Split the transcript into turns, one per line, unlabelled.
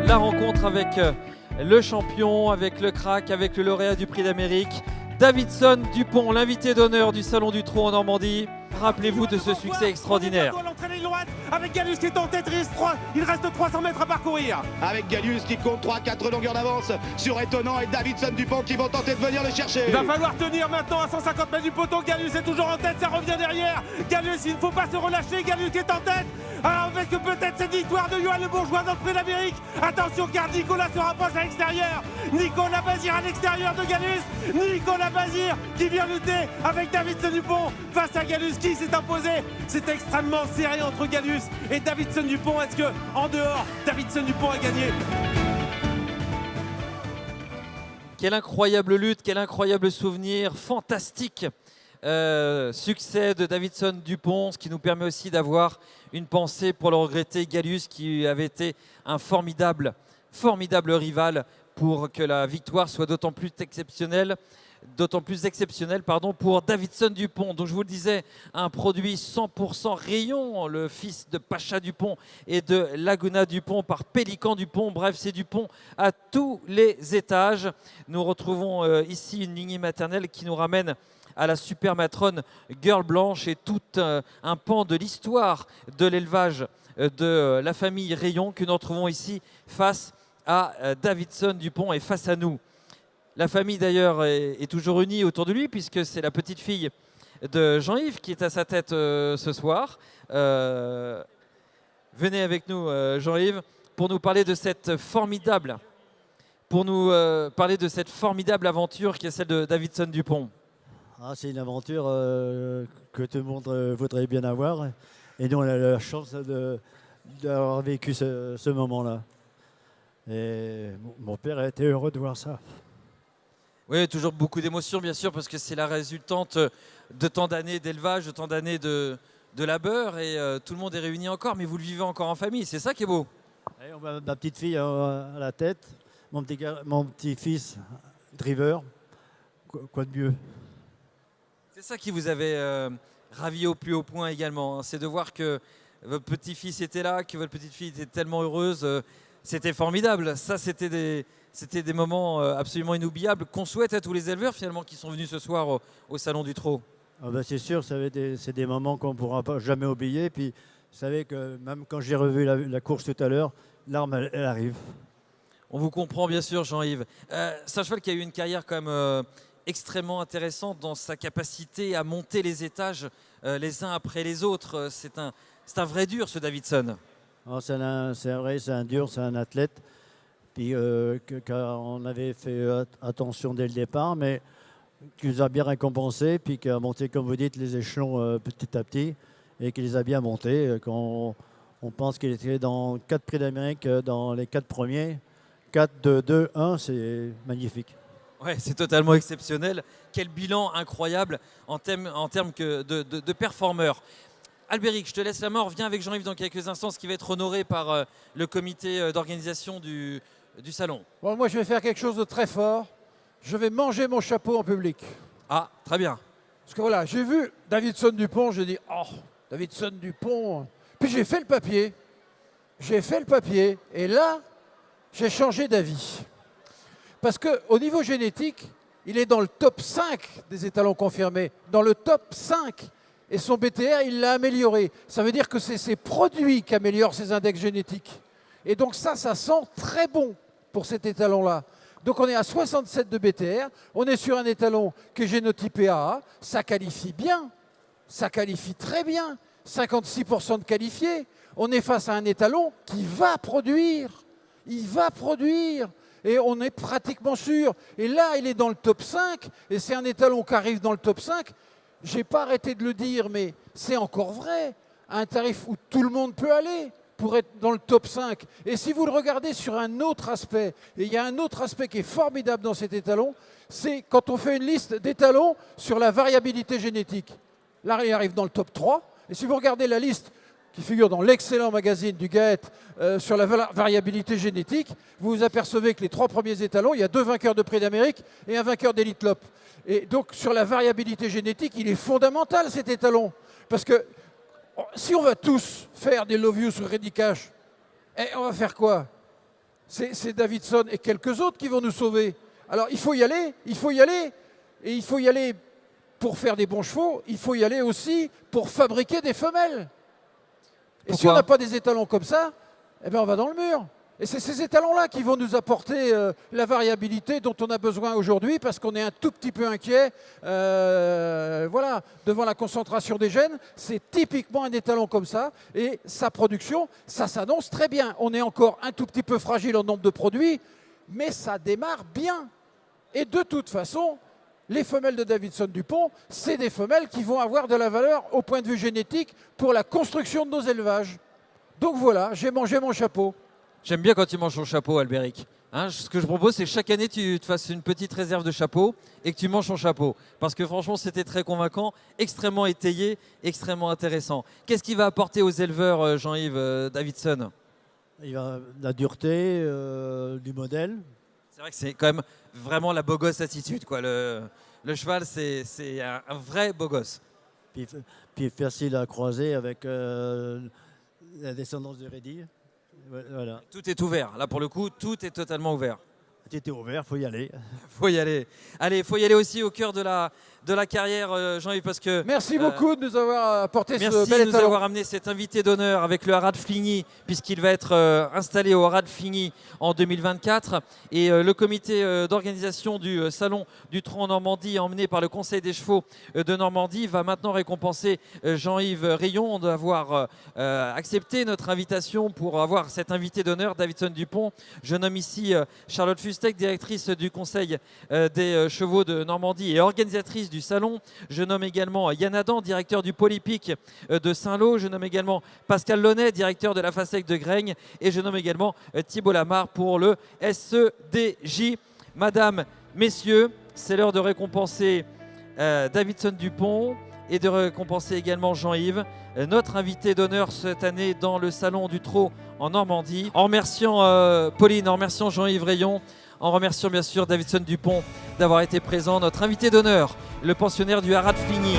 La rencontre avec le champion, avec le crack, avec le lauréat du prix d'Amérique, Davidson Dupont, l'invité d'honneur du Salon du Trot en Normandie. Rappelez-vous de ce succès extraordinaire.
Avec Gallius qui est en tête, il reste 300 mètres à parcourir.
Avec Gallius qui compte 3-4 longueurs d'avance sur Étonnant et Davidson Dupont qui vont tenter de venir le chercher.
Il va falloir tenir maintenant à 150 mètres du poteau. Gallius est toujours en tête, ça revient derrière. Gallius, il ne faut pas se relâcher. Gallius qui est en tête. Avec peut-être cette victoire de Johan Le Bourgeois dans le prix d'Amérique. Attention car Nicolas se rapproche à l'extérieur. Nicolas Bazir à l'extérieur de Gallius. Nicolas Bazir qui vient lutter avec Davidson Dupont face à Gallius qui s'est imposé. C'est extrêmement serré entre Gallius et Davidson Dupont. Est-ce que en dehors, Davidson Dupont a gagné?
Quelle incroyable lutte, quel incroyable souvenir, fantastique succès de Davidson Dupont, ce qui nous permet aussi d'avoir une pensée pour le regretté Gallius qui avait été un formidable rival pour que la victoire soit d'autant plus exceptionnelle pour Davidson Dupont. Donc je vous le disais, un produit 100% rayon, le fils de Pacha Dupont et de Laguna Dupont par Pélican Dupont. Bref, c'est Dupont à tous les étages. Nous retrouvons ici une lignée maternelle qui nous ramène à la super matrone Girl Blanche et tout un pan de l'histoire de l'élevage de la famille Rayon que nous retrouvons ici face à Davidson Dupont et face à nous. La famille d'ailleurs est toujours unie autour de lui puisque c'est la petite fille de Jean-Yves qui est à sa tête ce soir. Venez avec nous Jean-Yves pour nous parler de cette formidable aventure qui est celle de Davidson Dupont.
Ah, c'est une aventure que tout le monde voudrait bien avoir et nous on a la chance d'avoir vécu ce moment-là. Et mon père a été heureux de voir ça.
Oui, toujours beaucoup d'émotions, bien sûr, parce que c'est la résultante de tant d'années d'élevage, de tant d'années de labeur, et tout le monde est réuni encore, mais vous le vivez encore en famille, c'est ça qui est beau.
Et on voit ma petite fille à la tête, mon petit-fils driver, quoi de mieux?
C'est ça qui vous avait ravi au plus haut point également, hein, c'est de voir que votre petit-fils était là, que votre petite-fille était tellement heureuse, c'était formidable. Ça, c'était des moments absolument inoubliables qu'on souhaite à tous les éleveurs finalement qui sont venus ce soir au Salon du Trot.
Ah ben c'est sûr, c'est des moments qu'on ne pourra pas jamais oublier. Puis vous savez que même quand j'ai revu la course tout à l'heure, l'arme elle arrive.
On vous comprend bien sûr Jean-Yves. C'est un cheval qui a eu une carrière quand même extrêmement intéressante dans sa capacité à monter les étages les uns après les autres. C'est un vrai dur ce Davidson.
Oh, c'est vrai, c'est un dur, c'est un athlète. Puis on avait fait attention dès le départ, mais qui nous a bien récompensé, puis qui a monté, comme vous dites, les échelons petit à petit, et qui les a bien montés. Quand on pense qu'il était dans 4 prix d'Amérique, dans les 4 premiers, 4, 2, 2, 1, c'est magnifique.
Ouais, c'est totalement exceptionnel. Quel bilan incroyable en termes de performeurs. Albéric, je te laisse la main. On revient avec Jean-Yves dans quelques instants, ce qui va être honoré par le comité d'organisation du salon.
Bon, moi, je vais faire quelque chose de très fort. Je vais manger mon chapeau en public.
Ah, très bien.
Parce que voilà, j'ai vu Davidson Dupont, j'ai dit, oh, Davidson Dupont. Puis j'ai fait le papier. Et là, j'ai changé d'avis. Parce qu'au niveau génétique, il est dans le top 5 des étalons confirmés. Dans le top 5. Et son BTR, il l'a amélioré. Ça veut dire que c'est ses produits qui améliorent ses index génétiques. Et donc ça sent très bon pour cet étalon-là. Donc on est à 67 de BTR, on est sur un étalon qui est génotypé AA, ça qualifie bien, ça qualifie très bien, 56% de qualifiés. On est face à un étalon qui va produire, il va produire. Et on est pratiquement sûr. Et là, il est dans le top 5, et c'est un étalon qui arrive dans le top 5. Je n'ai pas arrêté de le dire, mais c'est encore vrai, à un tarif où tout le monde peut aller pour être dans le top 5. Et si vous le regardez sur un autre aspect, et il y a un autre aspect qui est formidable dans cet étalon, c'est quand on fait une liste d'étalons sur la variabilité génétique. Là, il arrive dans le top 3. Et si vous regardez la liste qui figure dans l'excellent magazine du Gaët sur la variabilité génétique, vous vous apercevez que les 3 premiers étalons, il y a 2 vainqueurs de prix d'Amérique et un vainqueur d'Elite Lop. Et donc, sur la variabilité génétique, il est fondamental cet étalon. Parce que si on va tous faire des Love You sur Ready Cash, on va faire quoi? C'est Davidson et quelques autres qui vont nous sauver. Alors il faut y aller, il faut y aller, et il faut y aller pour faire des bons chevaux, il faut y aller aussi pour fabriquer des femelles. Et si on n'a pas des étalons comme ça, eh ben on va dans le mur. Et c'est ces étalons-là qui vont nous apporter la variabilité dont on a besoin aujourd'hui parce qu'on est un tout petit peu inquiet voilà, devant la concentration des gènes. C'est typiquement un étalon comme ça et sa production, ça s'annonce très bien. On est encore un tout petit peu fragile en nombre de produits, mais ça démarre bien. Et de toute façon, les femelles de Davidson Dupont, c'est des femelles qui vont avoir de la valeur au point de vue génétique pour la construction de nos élevages. Donc voilà, j'ai mangé mon chapeau.
J'aime bien quand tu manges ton chapeau, Albéric. Hein, ce que je propose, c'est que chaque année, tu te fasses une petite réserve de chapeau et que tu manges ton chapeau. Parce que franchement, c'était très convaincant, extrêmement étayé, extrêmement intéressant. Qu'est-ce qu'il va apporter aux éleveurs, Jean-Yves Davidson?
Il va la dureté du modèle.
C'est vrai que c'est quand même vraiment la beau gosse attitude, quoi. Le cheval, c'est un vrai beau gosse.
Puis facile à croiser avec la descendance de Reddy. Voilà.
Tout est ouvert. Là, pour le coup, tout est totalement ouvert.
Tout est ouvert, il faut y aller.
Faut y aller. Allez, il faut y aller aussi au cœur de la carrière, Jean-Yves, parce que...
Merci beaucoup de nous avoir apporté ce bel
Merci de nous
étalon.
avoir amené cet invité d'honneur avec le Haras de Fligny, puisqu'il va être installé au Haras de Fligny en 2024. Et le comité d'organisation du Salon du Trot en Normandie, emmené par le Conseil des chevaux de Normandie, va maintenant récompenser Jean-Yves Rayon d'avoir accepté notre invitation pour avoir cet invité d'honneur, Davidson Dupont. Je nomme ici Charlotte Fustek, directrice du Conseil des chevaux de Normandie et organisatrice du salon. Je nomme également Yann Adam, directeur du Pôle hippique de Saint-Lô. Je nomme également Pascal Launay, directeur de la FASEC de Graignes. Et je nomme également Thibault Lamarre pour le SEDJ. Madame, messieurs, c'est l'heure de récompenser Davidson Dupont et de récompenser également Jean-Yves, notre invité d'honneur cette année dans le Salon du Trot en Normandie. En remerciant Pauline, en remerciant Jean-Yves Rayon, en remerciant bien sûr Davidson Dupont d'avoir été présent, notre invité d'honneur, le pensionnaire du Haras de Fligny.